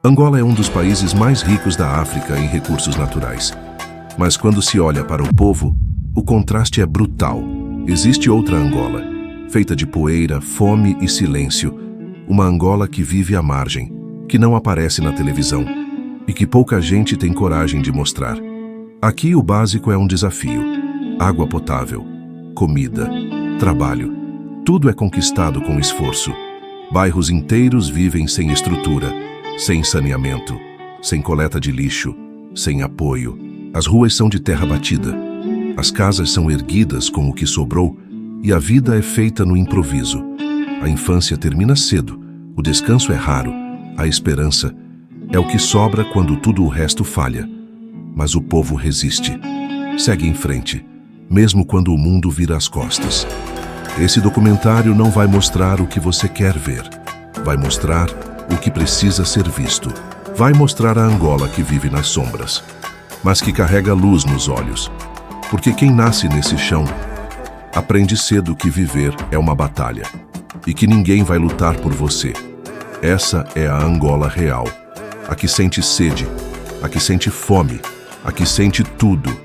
Angola é um dos países mais ricos da África em recursos naturais. Mas quando se olha para o povo, o contraste é brutal. Existe outra Angola, feita de poeira, fome e silêncio. Uma Angola que vive à margem, que não aparece na televisão e que pouca gente tem coragem de mostrar. Aqui o básico é um desafio. Água potável, comida, trabalho. Tudo é conquistado com esforço. Bairros inteiros vivem sem estrutura, sem saneamento, sem coleta de lixo, sem apoio. As ruas são de terra batida. As casas são erguidas com o que sobrou e a vida é feita no improviso. A infância termina cedo, o descanso é raro, a esperança é o que sobra quando tudo o resto falha. Mas o povo resiste, segue em frente, mesmo quando o mundo vira as costas. Esse documentário não vai mostrar o que você quer ver, vai mostrar o que precisa ser visto. Vai mostrar a Angola que vive nas sombras, mas que carrega luz nos olhos. Porque quem nasce nesse chão aprende cedo que viver é uma batalha e que ninguém vai lutar por você. Essa é a Angola real, a que sente sede, a que sente fome, a que sente tudo,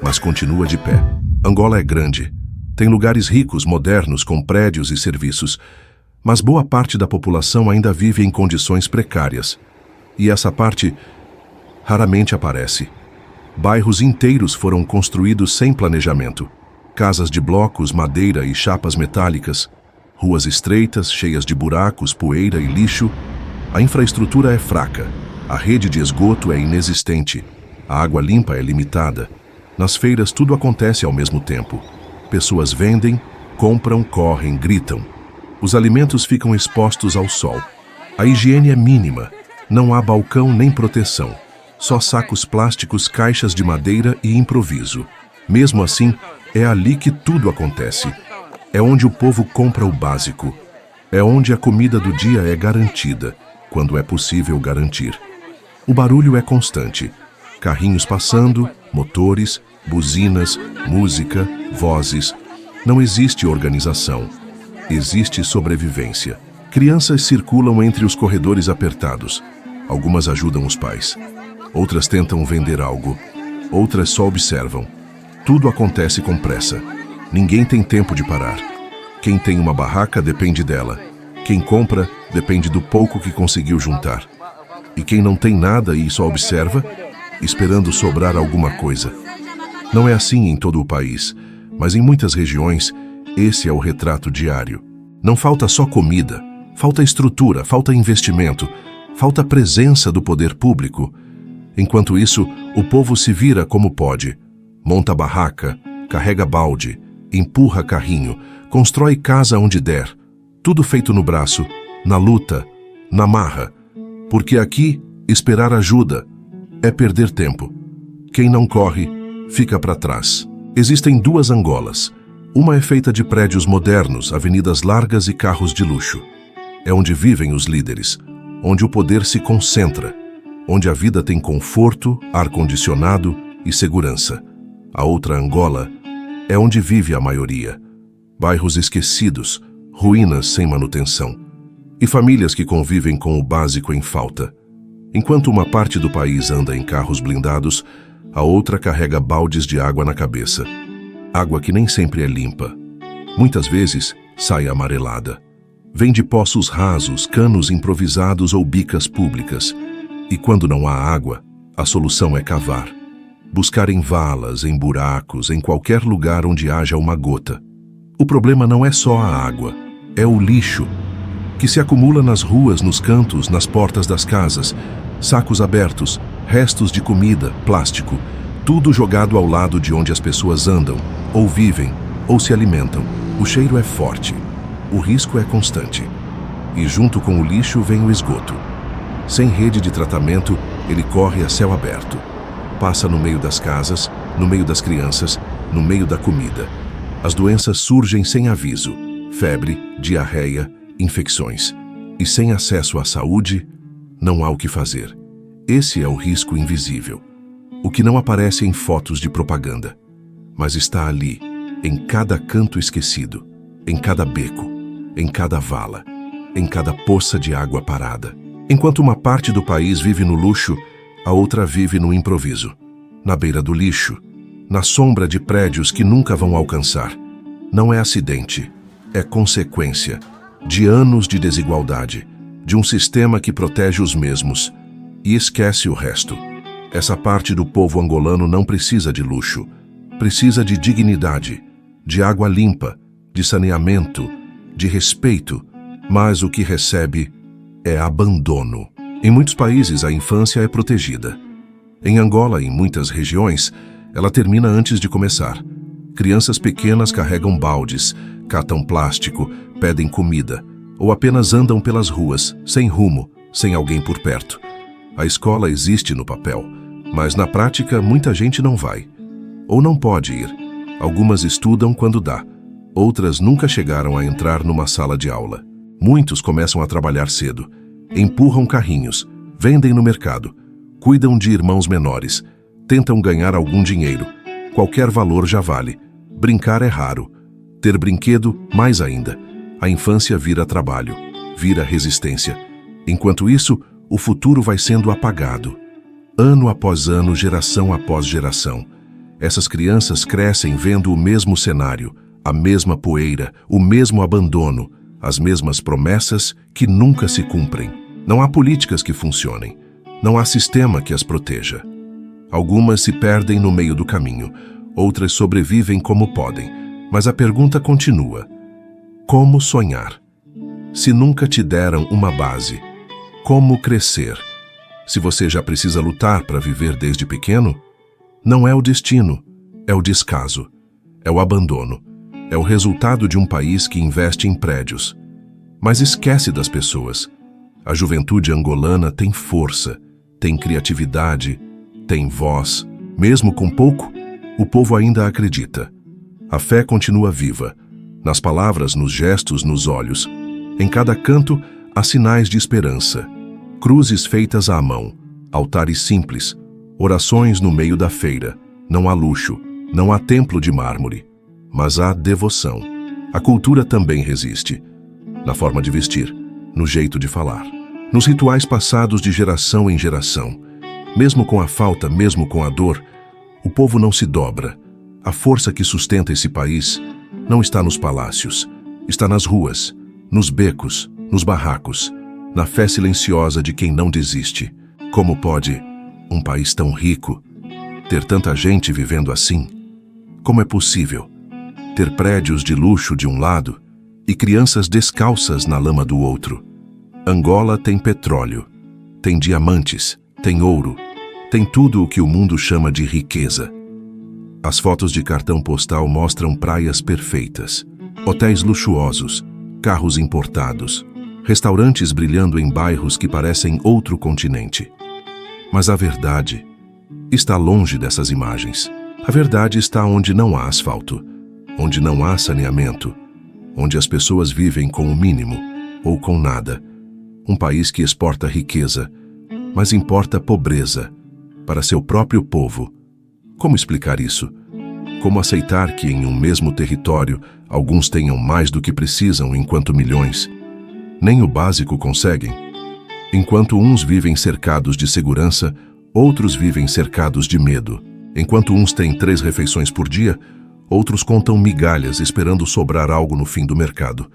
mas continua de pé. Angola é grande, tem lugares ricos, modernos, com prédios e serviços, mas boa parte da população ainda vive em condições precárias. E essa parte raramente aparece. Bairros inteiros foram construídos sem planejamento. Casas de blocos, madeira e chapas metálicas. Ruas estreitas, cheias de buracos, poeira e lixo. A infraestrutura é fraca. A rede de esgoto é inexistente. A água limpa é limitada. Nas feiras tudo acontece ao mesmo tempo. Pessoas vendem, compram, correm, gritam. Os alimentos ficam expostos ao sol. A higiene é mínima. Não há balcão nem proteção. Só sacos plásticos, caixas de madeira e improviso. Mesmo assim, é ali que tudo acontece. É onde o povo compra o básico. É onde a comida do dia é garantida, quando é possível garantir. O barulho é constante. Carrinhos passando, motores, buzinas, música, vozes. Não existe organização. Existe sobrevivência. Crianças circulam entre os corredores apertados. Algumas ajudam os pais. Outras tentam vender algo. Outras só observam. Tudo acontece com pressa. Ninguém tem tempo de parar. Quem tem uma barraca depende dela. Quem compra depende do pouco que conseguiu juntar. E quem não tem nada e só observa, esperando sobrar alguma coisa. Não é assim em todo o país, mas em muitas regiões, esse é o retrato diário. Não falta só comida, falta estrutura, falta investimento, falta presença do poder público. Enquanto isso, o povo se vira como pode. Monta barraca, carrega balde, empurra carrinho, constrói casa onde der. Tudo feito no braço, na luta, na marra. Porque aqui, esperar ajuda é perder tempo. Quem não corre, fica para trás. Existem duas Angolas. Uma é feita de prédios modernos, avenidas largas e carros de luxo. É onde vivem os líderes, onde o poder se concentra, onde a vida tem conforto, ar-condicionado e segurança. A outra Angola é onde vive a maioria. Bairros esquecidos, ruínas sem manutenção e famílias que convivem com o básico em falta. Enquanto uma parte do país anda em carros blindados, a outra carrega baldes de água na cabeça. Água que nem sempre é limpa. Muitas vezes sai amarelada. Vem de poços rasos, canos improvisados ou bicas públicas. E quando não há água, a solução é cavar. Buscar em valas, em buracos, em qualquer lugar onde haja uma gota. O problema não é só a água, é o lixo, que se acumula nas ruas, nos cantos, nas portas das casas. Sacos abertos, restos de comida, plástico, tudo jogado ao lado de onde as pessoas andam, ou vivem, ou se alimentam. O cheiro é forte, o risco é constante. E junto com o lixo vem o esgoto. Sem rede de tratamento, ele corre a céu aberto. Passa no meio das casas, no meio das crianças, no meio da comida. As doenças surgem sem aviso. Febre, diarreia, infecções. E sem acesso à saúde, não há o que fazer. Esse é o risco invisível. O que não aparece em fotos de propaganda, mas está ali, em cada canto esquecido, em cada beco, em cada vala, em cada poça de água parada. Enquanto uma parte do país vive no luxo, a outra vive no improviso, na beira do lixo, na sombra de prédios que nunca vão alcançar. Não é acidente, é consequência de anos de desigualdade, de um sistema que protege os mesmos e esquece o resto. Essa parte do povo angolano não precisa de luxo, precisa de dignidade, de água limpa, de saneamento, de respeito, mas o que recebe é abandono. Em muitos países, a infância é protegida. Em Angola, em muitas regiões, ela termina antes de começar. Crianças pequenas carregam baldes, catam plástico, pedem comida, ou apenas andam pelas ruas, sem rumo, sem alguém por perto. A escola existe no papel, mas na prática muita gente não vai. Ou não pode ir. Algumas estudam quando dá. Outras nunca chegaram a entrar numa sala de aula. Muitos começam a trabalhar cedo. Empurram carrinhos, vendem no mercado, cuidam de irmãos menores, tentam ganhar algum dinheiro. Qualquer valor já vale. Brincar é raro. Ter brinquedo, mais ainda. A infância vira trabalho, vira resistência. Enquanto isso, o futuro vai sendo apagado. Ano após ano, geração após geração. Essas crianças crescem vendo o mesmo cenário, a mesma poeira, o mesmo abandono, as mesmas promessas que nunca se cumprem. Não há políticas que funcionem. Não há sistema que as proteja. Algumas se perdem no meio do caminho, outras sobrevivem como podem. Mas a pergunta continua: como sonhar? Se nunca te deram uma base, como crescer? Se você já precisa lutar para viver desde pequeno, não é o destino, é o descaso, é o abandono, é o resultado de um país que investe em prédios, mas esquece das pessoas. A juventude angolana tem força, tem criatividade, tem voz. Mesmo com pouco, o povo ainda acredita. A fé continua viva, nas palavras, nos gestos, nos olhos. Em cada canto, há sinais de esperança. Cruzes feitas à mão, altares simples, orações no meio da feira. Não há luxo, não há templo de mármore, mas há devoção. A cultura também resiste, na forma de vestir, no jeito de falar, nos rituais passados de geração em geração. Mesmo com a falta, mesmo com a dor, o povo não se dobra. A força que sustenta esse país não está nos palácios, está nas ruas, nos becos, nos barracos, na fé silenciosa de quem não desiste. Como pode um país tão rico ter tanta gente vivendo assim? Como é possível ter prédios de luxo de um lado e crianças descalças na lama do outro? Angola tem petróleo, tem diamantes, tem ouro, tem tudo o que o mundo chama de riqueza. As fotos de cartão postal mostram praias perfeitas, hotéis luxuosos, carros importados, restaurantes brilhando em bairros que parecem outro continente. Mas a verdade está longe dessas imagens. A verdade está onde não há asfalto, onde não há saneamento, onde as pessoas vivem com o mínimo ou com nada. Um país que exporta riqueza, mas importa pobreza para seu próprio povo. Como explicar isso? Como aceitar que em um mesmo território alguns tenham mais do que precisam enquanto milhões nem o básico conseguem? Enquanto uns vivem cercados de segurança, outros vivem cercados de medo. Enquanto uns têm 3 refeições por dia, outros contam migalhas esperando sobrar algo no fim do mercado.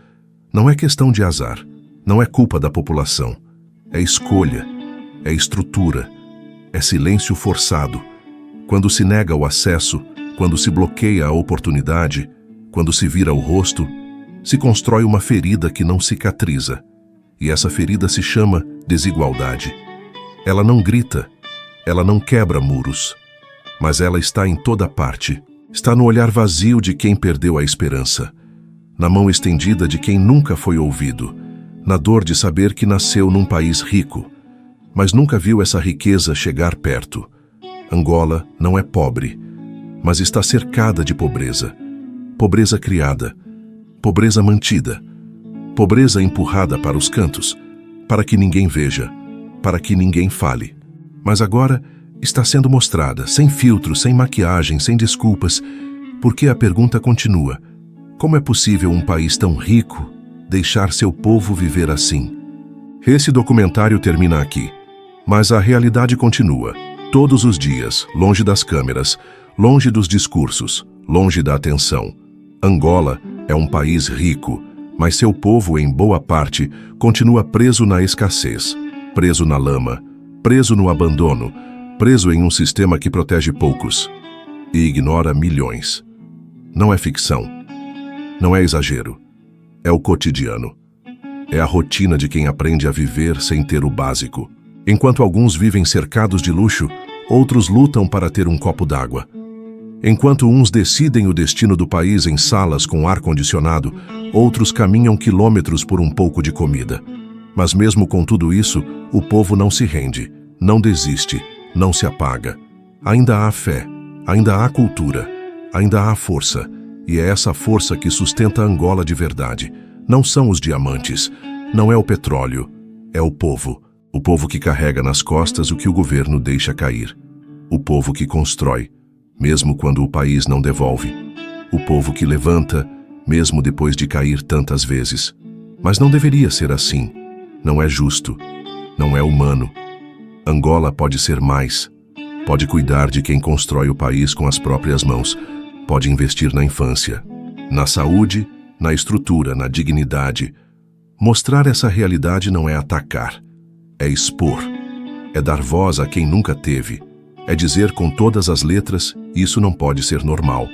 Não é questão de azar, não é culpa da população. É escolha, é estrutura, é silêncio forçado. Quando se nega o acesso, quando se bloqueia a oportunidade, quando se vira o rosto, se constrói uma ferida que não cicatriza. E essa ferida se chama desigualdade. Ela não grita, ela não quebra muros, mas ela está em toda parte. Está no olhar vazio de quem perdeu a esperança, na mão estendida de quem nunca foi ouvido, na dor de saber que nasceu num país rico, mas nunca viu essa riqueza chegar perto. Angola não é pobre, mas está cercada de pobreza. Pobreza criada, pobreza mantida, pobreza empurrada para os cantos, para que ninguém veja, para que ninguém fale. Mas agora está sendo mostrada, sem filtro, sem maquiagem, sem desculpas, porque a pergunta continua: como é possível um país tão rico deixar seu povo viver assim? Esse documentário termina aqui, mas a realidade continua, todos os dias, longe das câmeras, longe dos discursos, longe da atenção. Angola é um país rico, mas seu povo, em boa parte, continua preso na escassez, preso na lama, preso no abandono, preso em um sistema que protege poucos e ignora milhões. Não é ficção, não é exagero, é o cotidiano. É a rotina de quem aprende a viver sem ter o básico. Enquanto alguns vivem cercados de luxo, outros lutam para ter um copo d'água. Enquanto uns decidem o destino do país em salas com ar-condicionado, outros caminham quilômetros por um pouco de comida. Mas mesmo com tudo isso, o povo não se rende, não desiste, não se apaga. Ainda há fé, ainda há cultura, ainda há força. E é essa força que sustenta Angola de verdade. Não são os diamantes, não é o petróleo, é o povo. O povo que carrega nas costas o que o governo deixa cair. O povo que constrói, mesmo quando o país não devolve. O povo que levanta, mesmo depois de cair tantas vezes. Mas não deveria ser assim. Não é justo. Não é humano. Angola pode ser mais. Pode cuidar de quem constrói o país com as próprias mãos. Pode investir na infância, na saúde, na estrutura, na dignidade. Mostrar essa realidade não é atacar. É expor. É dar voz a quem nunca teve. É dizer com todas as letras, isso não pode ser normal.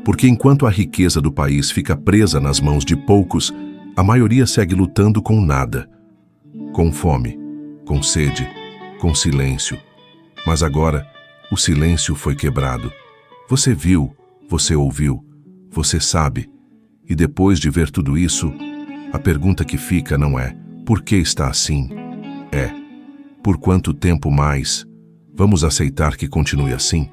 Porque enquanto a riqueza do país fica presa nas mãos de poucos, a maioria segue lutando com nada. Com fome, com sede, com silêncio. Mas agora, o silêncio foi quebrado. Você viu, você ouviu, você sabe. E depois de ver tudo isso, a pergunta que fica não é por que está assim? É por quanto tempo mais vamos aceitar que continue assim?